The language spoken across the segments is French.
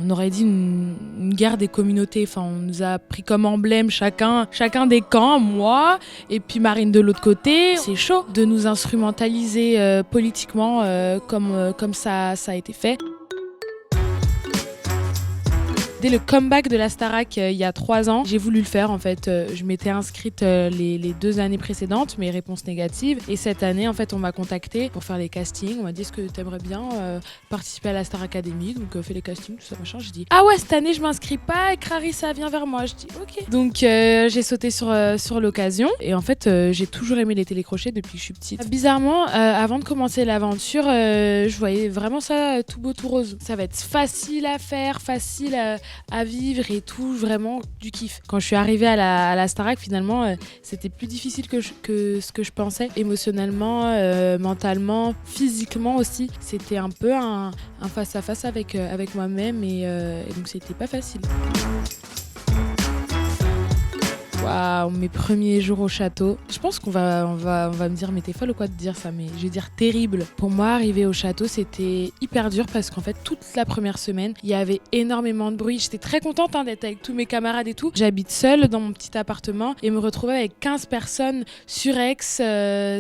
On aurait dit une guerre des communautés. Enfin, on nous a pris comme emblème chacun des camps, moi et puis Marine de l'autre côté. C'est chaud de nous instrumentaliser politiquement comme ça a été fait. Dès le comeback de la Starac il y a 3 ans, j'ai voulu le faire en fait. Je m'étais inscrite les 2 années précédentes, mais réponses négatives. Et cette année, en fait, on m'a contactée pour faire les castings. On m'a dit est-ce que t'aimerais bien participer à la Star Academy, donc fais les castings, tout ça machin. Je dis ah ouais, cette année je m'inscris pas. Et Clarissa vient vers moi. Je dis ok. Donc j'ai sauté sur l'occasion. Et en fait, j'ai toujours aimé les télécrochets depuis que je suis petite. Bizarrement, avant de commencer l'aventure, je voyais vraiment ça tout beau tout rose. Ça va être facile à faire, facile à vivre et tout, vraiment du kiff. Quand je suis arrivée à la Starac, finalement, c'était plus difficile que ce que je pensais. Émotionnellement, mentalement, physiquement aussi. C'était un peu un face-à-face avec moi-même et donc c'était pas facile. Waouh, mes premiers jours au château. Je pense qu'on va me dire mais t'es folle ou quoi de dire ça, mais je vais dire terrible. Pour moi, arriver au château, c'était hyper dur parce qu'en fait, toute la première semaine, il y avait énormément de bruit. J'étais très contente d'être avec tous mes camarades et tout. J'habite seule dans mon petit appartement et me retrouver avec 15 personnes sur Aix,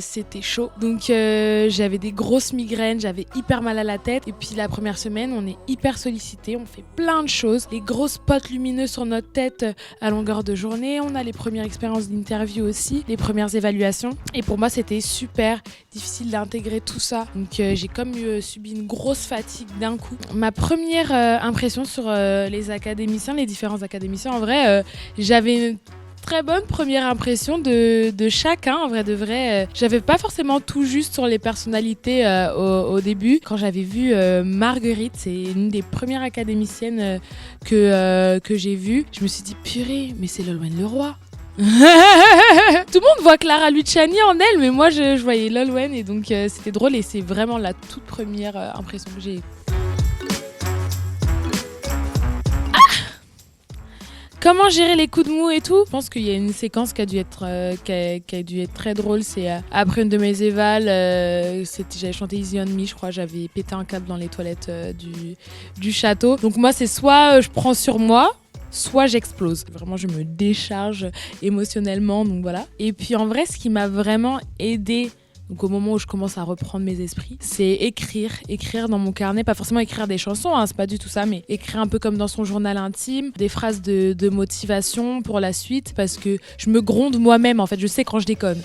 c'était chaud. Donc j'avais des grosses migraines, j'avais hyper mal à la tête. Et puis la première semaine, on est hyper sollicité, on fait plein de choses. Les grosses spots lumineux sur notre tête à longueur de journée. On a les premières expériences d'interview aussi, les premières évaluations. Et pour moi, c'était super difficile d'intégrer tout ça. Donc j'ai comme subi une grosse fatigue d'un coup. Ma première impression sur les académiciens, les différents académiciens, en vrai, j'avais une très bonne première impression de chacun, en vrai de vrai. J'avais pas forcément tout juste sur les personnalités au début. Quand j'avais vu Marguerite, c'est une des premières académiciennes que j'ai vues, je me suis dit purée, mais c'est Lolwen Leroy. Tout le monde voit Clara Luciani en elle, mais moi je voyais Lolwen et donc c'était drôle et c'est vraiment la toute première impression que j'ai eue. Comment gérer les coups de mou et tout ? Je pense qu'il y a une séquence qui a dû être très drôle. C'est après une de mes évals, j'avais chanté Easy on Me, je crois. J'avais pété un câble dans les toilettes du château. Donc moi, c'est soit je prends sur moi, soit j'explose. Vraiment, je me décharge émotionnellement, donc voilà. Et puis en vrai, ce qui m'a vraiment aidée, donc au moment où je commence à reprendre mes esprits, c'est écrire dans mon carnet, pas forcément écrire des chansons, hein, c'est pas du tout ça, mais écrire un peu comme dans son journal intime, des phrases de motivation pour la suite, parce que je me gronde moi-même, en fait, je sais quand je déconne.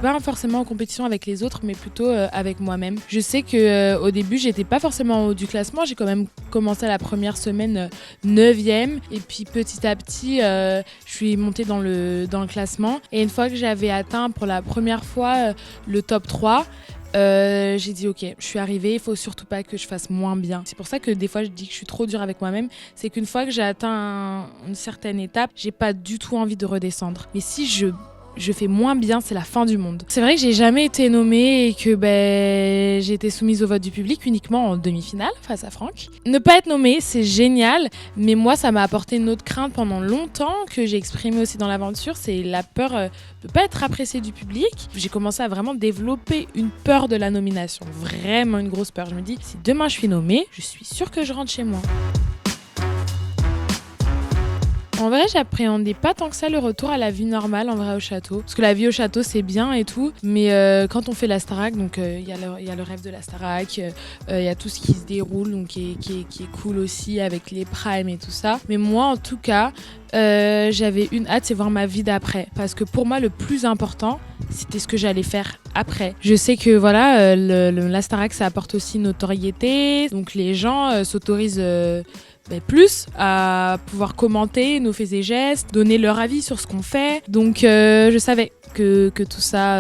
Pas forcément en compétition avec les autres, mais plutôt avec moi-même. Je sais qu'au début, j'étais pas forcément en haut du classement. J'ai quand même commencé la première semaine 9e. Et puis petit à petit, je suis montée dans le classement. Et une fois que j'avais atteint pour la première fois le top 3, j'ai dit ok, je suis arrivée, il faut surtout pas que je fasse moins bien. C'est pour ça que des fois je dis que je suis trop dure avec moi-même. C'est qu'une fois que j'ai atteint une certaine étape, j'ai pas du tout envie de redescendre. Mais si je fais moins bien, c'est la fin du monde. C'est vrai que j'ai jamais été nommée et que j'ai été soumise au vote du public uniquement en demi-finale face à Franck. Ne pas être nommée, c'est génial, mais moi ça m'a apporté une autre crainte pendant longtemps que j'ai exprimée aussi dans l'aventure, c'est la peur de pas être appréciée du public. J'ai commencé à vraiment développer une peur de la nomination, vraiment une grosse peur. Je me dis, si demain je suis nommée, je suis sûre que je rentre chez moi. En vrai, j'appréhendais pas tant que ça le retour à la vie normale en vrai au château. Parce que la vie au château, c'est bien et tout. Mais quand on fait la Starac, donc il y a le rêve de la Starac, il y a tout ce qui se déroule, donc qui est cool aussi avec les primes et tout ça. Mais moi, en tout cas, j'avais une hâte, c'est voir ma vie d'après. Parce que pour moi, le plus important, c'était ce que j'allais faire après. Je sais que voilà, la Starac, ça apporte aussi une notoriété. Donc les gens s'autorisent plus à pouvoir commenter nos faits et gestes, donner leur avis sur ce qu'on fait. Donc je savais que tout ça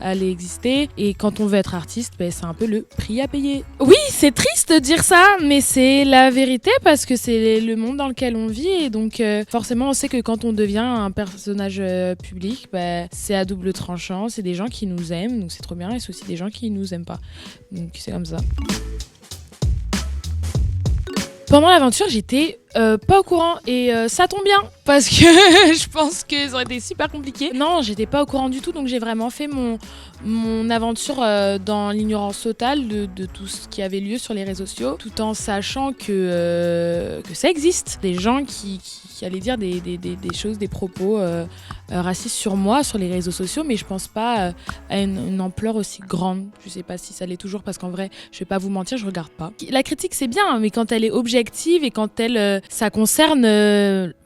allait exister. Et quand on veut être artiste, c'est un peu le prix à payer. Oui, c'est triste de dire ça, mais c'est la vérité parce que c'est le monde dans lequel on vit. Et donc forcément, on sait que quand on devient un personnage public, c'est à double tranchant. C'est des gens qui nous aiment, donc c'est trop bien. Et c'est aussi des gens qui nous aiment pas. Donc c'est comme ça. Pendant l'aventure, j'étais Pas au courant et ça tombe bien parce que je pense que ça aurait été super compliqué. Non, j'étais pas au courant du tout, donc j'ai vraiment fait mon aventure dans l'ignorance totale de tout ce qui avait lieu sur les réseaux sociaux, tout en sachant que ça existe. Des gens qui allaient dire des choses, des propos racistes sur moi, sur les réseaux sociaux, mais je pense pas à une ampleur aussi grande. Je sais pas si ça l'est toujours, parce qu'en vrai, je vais pas vous mentir, je regarde pas. La critique, c'est bien, mais quand elle est objective et quand ça concerne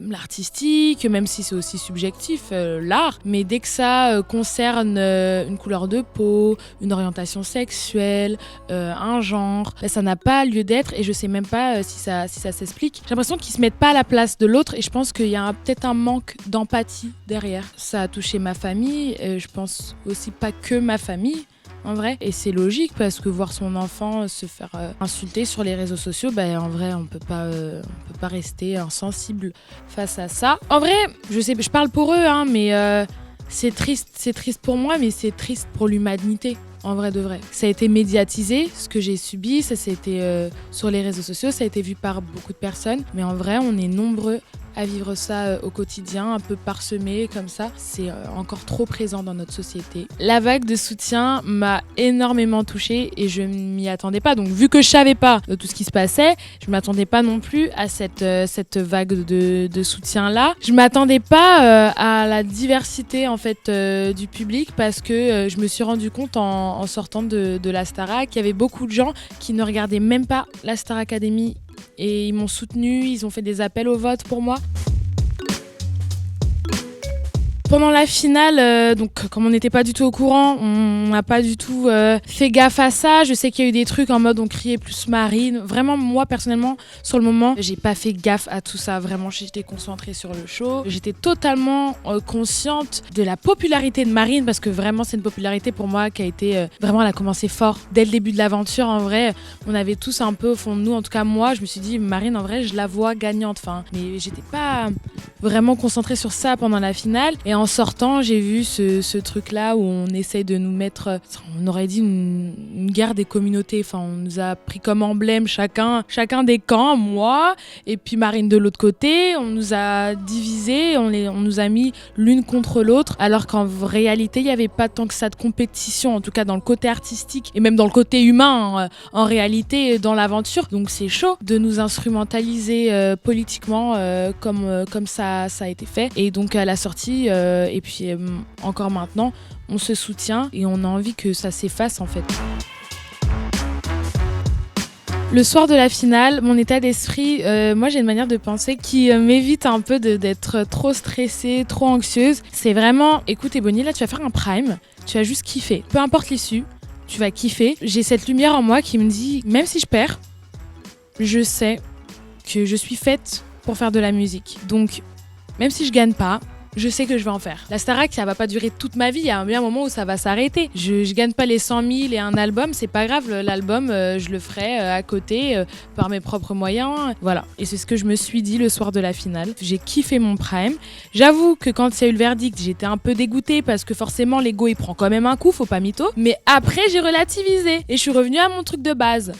l'artistique, même si c'est aussi subjectif, l'art, mais dès que ça concerne une couleur de peau, une orientation sexuelle, un genre, ça n'a pas lieu d'être, et je sais même pas si ça s'explique. J'ai l'impression qu'ils se mettent pas à la place de l'autre, et je pense qu'il y a peut-être un manque d'empathie derrière. Ça a touché ma famille, je pense aussi pas que ma famille, en vrai. Et c'est logique, parce que voir son enfant se faire insulter sur les réseaux sociaux, en vrai, on peut pas rester insensible face à ça. En vrai, je parle pour eux, mais c'est triste pour moi, mais c'est triste pour l'humanité. En vrai de vrai. Ça a été médiatisé, ce que j'ai subi, ça a été sur les réseaux sociaux, ça a été vu par beaucoup de personnes, mais en vrai, on est nombreux à vivre ça au quotidien, un peu parsemé comme ça. C'est encore trop présent dans notre société. La vague de soutien m'a énormément touchée et je m'y attendais pas. Donc vu que je savais pas de tout ce qui se passait, je m'attendais pas non plus à cette vague de soutien là. Je m'attendais pas à la diversité en fait du public, parce que je me suis rendu compte en sortant de la Starac qu'il y avait beaucoup de gens qui ne regardaient même pas la Star Academy. Et ils m'ont soutenue, ils ont fait des appels au vote pour moi. Pendant la finale, donc comme on n'était pas du tout au courant, on n'a pas du tout fait gaffe à ça. Je sais qu'il y a eu des trucs en mode on criait plus Marine. Vraiment, moi personnellement, sur le moment, j'ai pas fait gaffe à tout ça. Vraiment, j'étais concentrée sur le show. J'étais totalement consciente de la popularité de Marine, parce que vraiment, c'est une popularité pour moi qui a été vraiment, elle a commencé fort dès le début de l'aventure. En vrai, on avait tous un peu au fond de nous, en tout cas moi, je me suis dit Marine, en vrai, je la vois gagnante. Enfin, mais j'étais pas vraiment concentrée sur ça pendant la finale. Et en sortant, j'ai vu ce truc-là où on essaye de nous mettre, on aurait dit une guerre des communautés. Enfin, on nous a pris comme emblème chacun des camps, moi, et puis Marine de l'autre côté. On nous a divisés, on nous a mis l'une contre l'autre, alors qu'en réalité, il n'y avait pas tant que ça de compétition, en tout cas dans le côté artistique, et même dans le côté humain, en réalité, dans l'aventure. Donc c'est chaud de nous instrumentaliser politiquement comme ça a été fait. Et donc à la sortie, et puis encore maintenant, on se soutient et on a envie que ça s'efface en fait. Le soir de la finale, mon état d'esprit, moi j'ai une manière de penser qui m'évite un peu d'être trop stressée, trop anxieuse. C'est vraiment, écoute Ebony, là tu vas faire un prime, tu vas juste kiffer. Peu importe l'issue, tu vas kiffer. J'ai cette lumière en moi qui me dit, même si je perds, je sais que je suis faite pour faire de la musique. Donc, même si je gagne pas, je sais que je vais en faire. La Starac, ça va pas durer toute ma vie. Il y a bien un moment où ça va s'arrêter. Je gagne pas les 100 000 et un album, c'est pas grave. L'album, je le ferai à côté par mes propres moyens. Voilà. Et c'est ce que je me suis dit le soir de la finale. J'ai kiffé mon prime. J'avoue que quand il y a eu le verdict, j'étais un peu dégoûtée parce que forcément l'ego il prend quand même un coup, faut pas mytho. Mais après j'ai relativisé et je suis revenue à mon truc de base.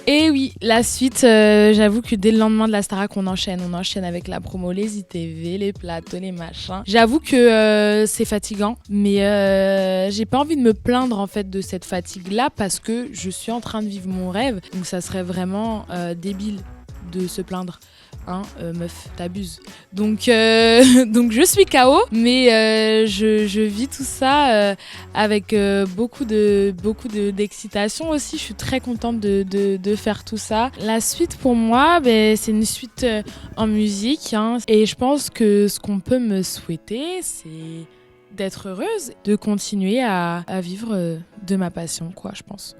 Et oui, la suite, j'avoue que dès le lendemain de la Starac, on enchaîne avec la promo, les ITV, les plateaux, les machins. J'avoue que c'est fatigant, mais j'ai pas envie de me plaindre en fait de cette fatigue-là, parce que je suis en train de vivre mon rêve, donc ça serait vraiment débile de se plaindre. Meuf, t'abuses. Donc je suis KO, mais je vis tout ça avec beaucoup d'excitation aussi. Je suis très contente de faire tout ça. La suite pour moi, c'est une suite en musique, et je pense que ce qu'on peut me souhaiter, c'est d'être heureuse, de continuer à vivre de ma passion, quoi, je pense.